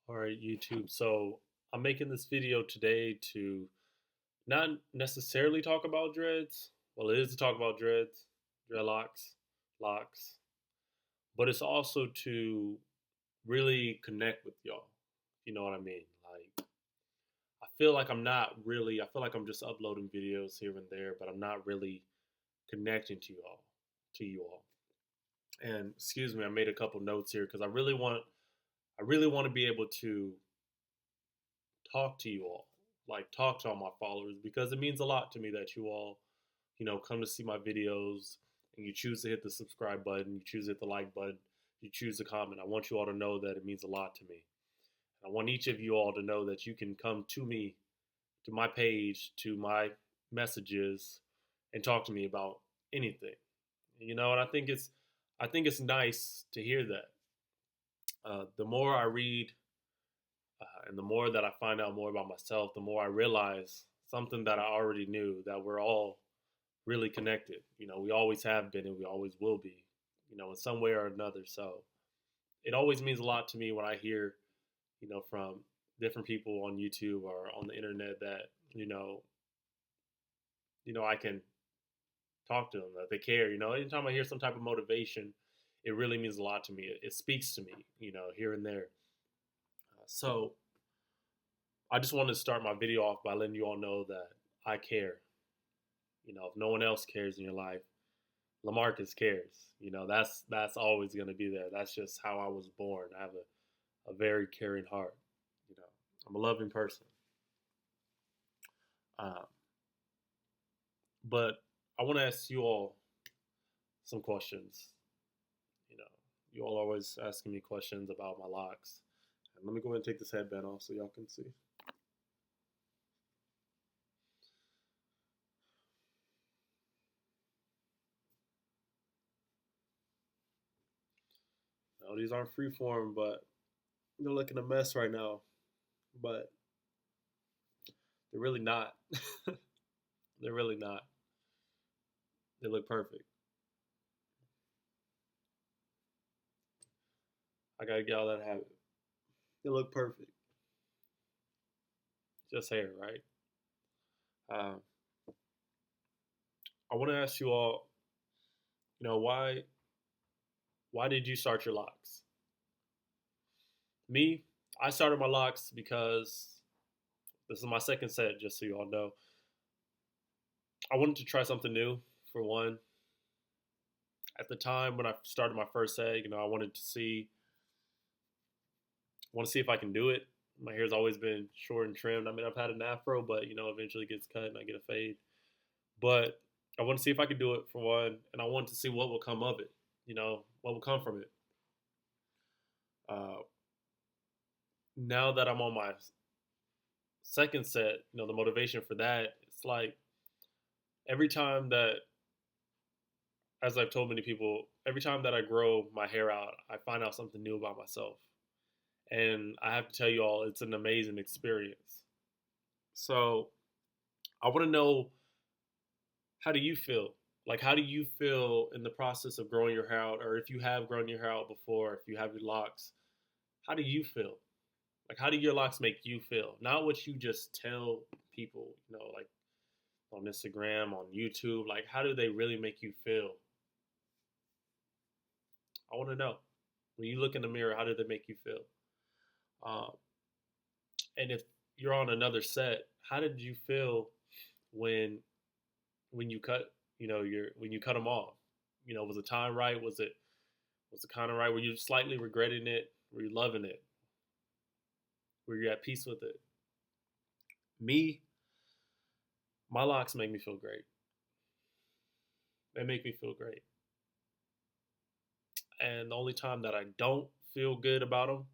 All right, YouTube. So I'm making this video today to not necessarily talk about dreads. Well, it is to talk about dreads, dreadlocks, locks, but it's also to really connect with y'all. You know what I mean? Like, I feel like I feel like I'm just uploading videos here and there, but I'm not really connecting to you all. And excuse me, I made a couple notes here because I really want to be able to talk to you all, like talk to all my followers because it means a lot to me that you all, come to see my videos and you choose to hit the subscribe button, you choose to hit the like button, you choose to comment. I want you all to know that it means a lot to me. I want each of you all to know that you can come to me, to my page, to my messages, and talk to me about anything. And I think it's nice to hear that. The more I read and the more that I find out more about myself, the more I realize something that I already knew, that we're all really connected. We always have been and we always will be, in some way or another. So it always means a lot to me when I hear, from different people on YouTube or on the internet that, I can talk to them, that they care. Anytime I hear some type of motivation, it really means a lot to me. It speaks to me, here and there. So I just wanted to start my video off by letting you all know that I care. If no one else cares in your life, LaMarcus cares. That's always going to be there. That's just how I was born. I have a very caring heart. You know, I'm a loving person. Um, but I want to ask you all some questions. You know, you all always asking me questions about my locks. And let me go ahead and take this headband off so y'all can see. No, these aren't freeform, but they're looking a mess right now. But they're really not. They're really not. They look perfect. I gotta get all that habit. They look perfect. Just hair, right? Um, I want to ask you all, why did you start your locks? Me, I started my locks because this is my second set, just so you all know. I wanted to try something new, for one. At the time when I started my first set, I want to see if I can do it. My hair's always been short and trimmed. I mean, I've had an afro, but eventually it gets cut and I get a fade. But I want to see if I could do it, for one, and I want to see what will come of it. What will come from it. Uh, Now that I'm on my second set, the motivation for that, it's like every time that, as I've told many people, every time that I grow my hair out, I find out something new about myself. And I have to tell you all, it's an amazing experience. So I want to know, how do you feel? Like, how do you feel in the process of growing your hair out? Or if you have grown your hair out before, if you have your locks, how do you feel? Like, how do your locks make you feel? Not what you just tell people, like on Instagram, on YouTube. Like, how do they really make you feel? I want to know. When you look in the mirror, how do they make you feel? Um, and if you're on another set, how did you feel when when you cut, when you cut them off? Was the time right? Was it kind of right? Were you slightly regretting it? Were you loving it? Were you at peace with it? Me, my locks make me feel great. They make me feel great. And the only time that I don't feel good about them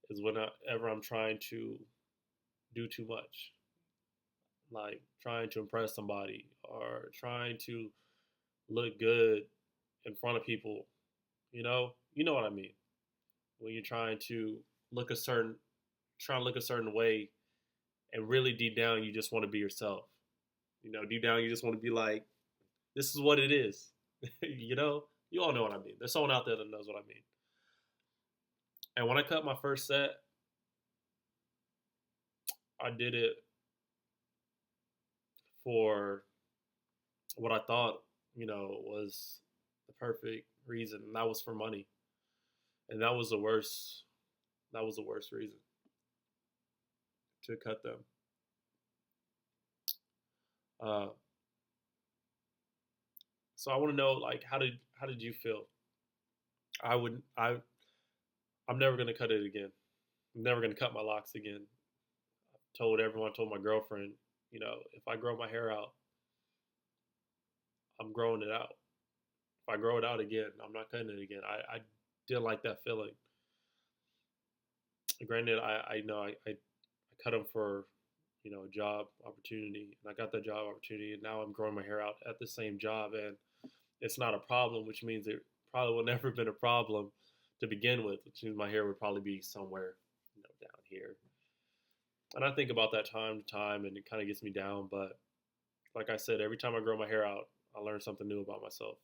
is whenever I'm trying to do too much, like trying to impress somebody or trying to look good in front of people. You know what I mean. When you're look a certain, trying to look a certain way, and really deep down you just want to be yourself. Deep down you just want to be like, this is what it is. You all know what I mean. There's someone out there that knows what I mean. And when I cut my first set, I did it for what I thought, was the perfect reason, and that was for money. And that was the worst. That was the worst reason to cut them. Uh, so I want to know, like, how did you feel? I would I I'm never gonna cut it again. I'm never gonna cut my locks again. Told everyone, told my girlfriend, if I grow my hair out, I'm growing it out. If I grow it out again, I'm not cutting it again. I didn't like that feeling. Granted, I know I cut them for a job opportunity, and I got that job opportunity, and now I'm growing my hair out at the same job, and it's not a problem, which means it probably will never been a problem to begin with, which means my hair would probably be somewhere down here. And I think about that time to time, and it kind of gets me down. But like I said, every time I grow my hair out, I learn something new about myself.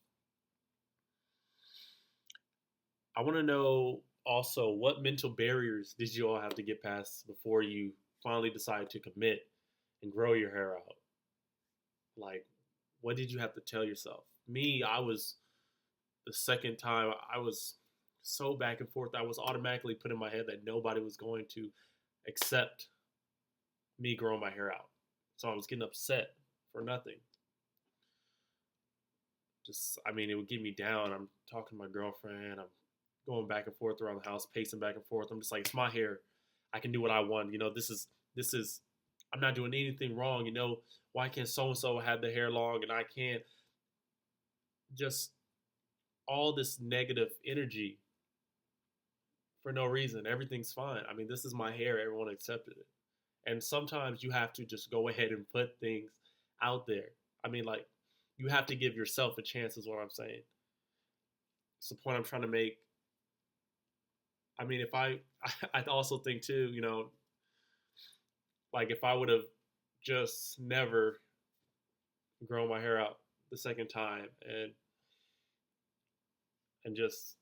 I want to know also, what mental barriers did you all have to get past before you finally decided to commit and grow your hair out? Like, what did you have to tell yourself? Me, I was the second time, I was so back and forth. I was automatically put in my head that nobody was going to accept me growing my hair out. So I was getting upset for nothing. I mean, it would get me down. I'm talking to my girlfriend. I'm going back and forth around the house, pacing back and forth. I'm just like, it's my hair. I can do what I want. This is, I'm not doing anything wrong. Why can't so and so have the hair long and I can't? Just all this negative energy for no reason. Everything's fine. I mean, this is my hair. Everyone accepted it. And sometimes you have to just go ahead and put things out there. I mean, like, you have to give yourself a chance, is what I'm saying. It's the point I'm trying to make. I mean, I also think too, like if I would have just never grown my hair out the second time and just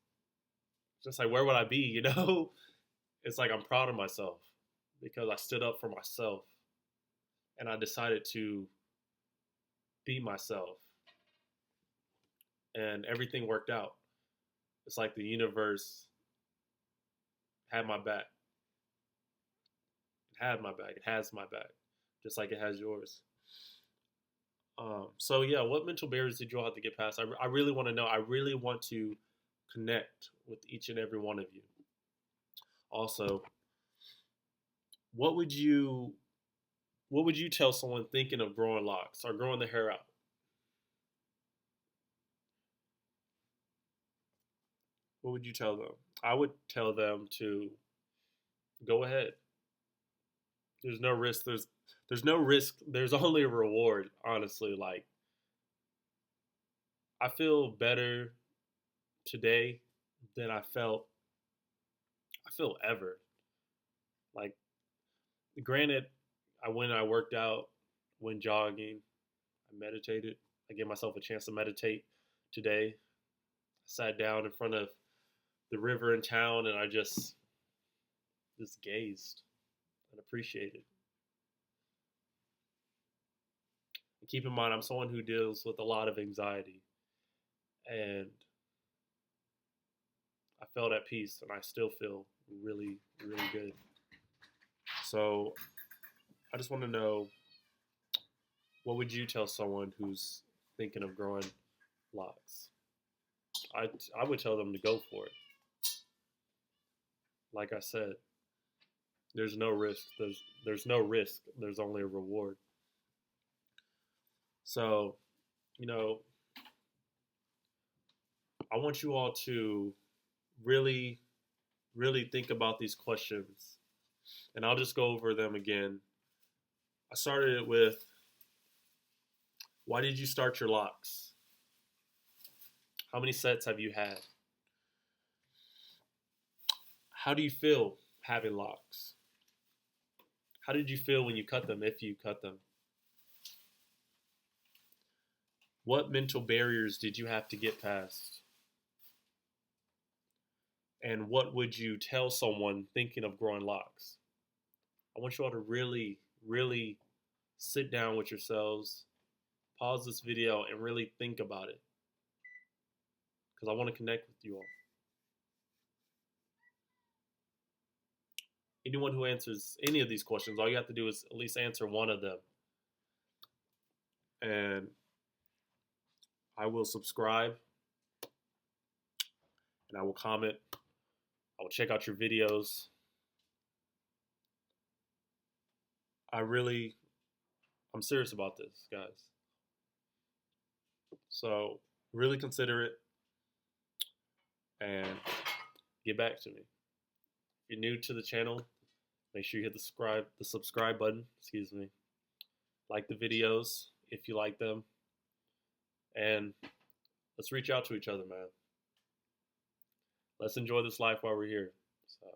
like, where would I be? It's like I'm proud of myself because I stood up for myself and I decided to be myself, and everything worked out. It's like the universe had my back. It had my back. It has my back, just like it has yours. So yeah, what mental barriers did you all have to get past? I really want to know. I really want to connect with each and every one of you. Also, what would you tell someone thinking of growing locks or growing the hair out? What would you tell them? I would tell them to go ahead. There's no risk. There's no risk. There's only a reward. Honestly, like, I feel better today than I feel ever. Like, granted, I worked out, went jogging, I meditated. I gave myself a chance to meditate today. I sat down in front of the river in town and I just gazed and appreciated. And keep in mind, I'm someone who deals with a lot of anxiety, and I felt at peace, and I still feel really, really good. So I just want to know, what would you tell someone who's thinking of growing locks? I would tell them to go for it. Like I said, there's no risk. There's no risk. There's only a reward. So, you know, I want you all to really, really think about these questions, and I'll just go over them again. I started it with, why did you start your locks? How many sets have you had? How do you feel having locks? How did you feel when you cut them, if you cut them? What mental barriers did you have to get past? And what would you tell someone thinking of growing locks? I want you all to really, really sit down with yourselves, pause this video, and really think about it. Because I want to connect with you all. Anyone who answers any of these questions, all you have to do is at least answer one of them. And I will subscribe, and I will comment. I will check out your videos. I'm serious about this, guys. So really consider it and get back to me. If you're new to the channel, make sure you hit the subscribe button, excuse me. Like the videos if you like them. And let's reach out to each other, man. Let's enjoy this life while we're here. So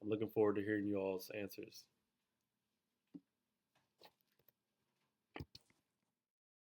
I'm looking forward to hearing you all's answers.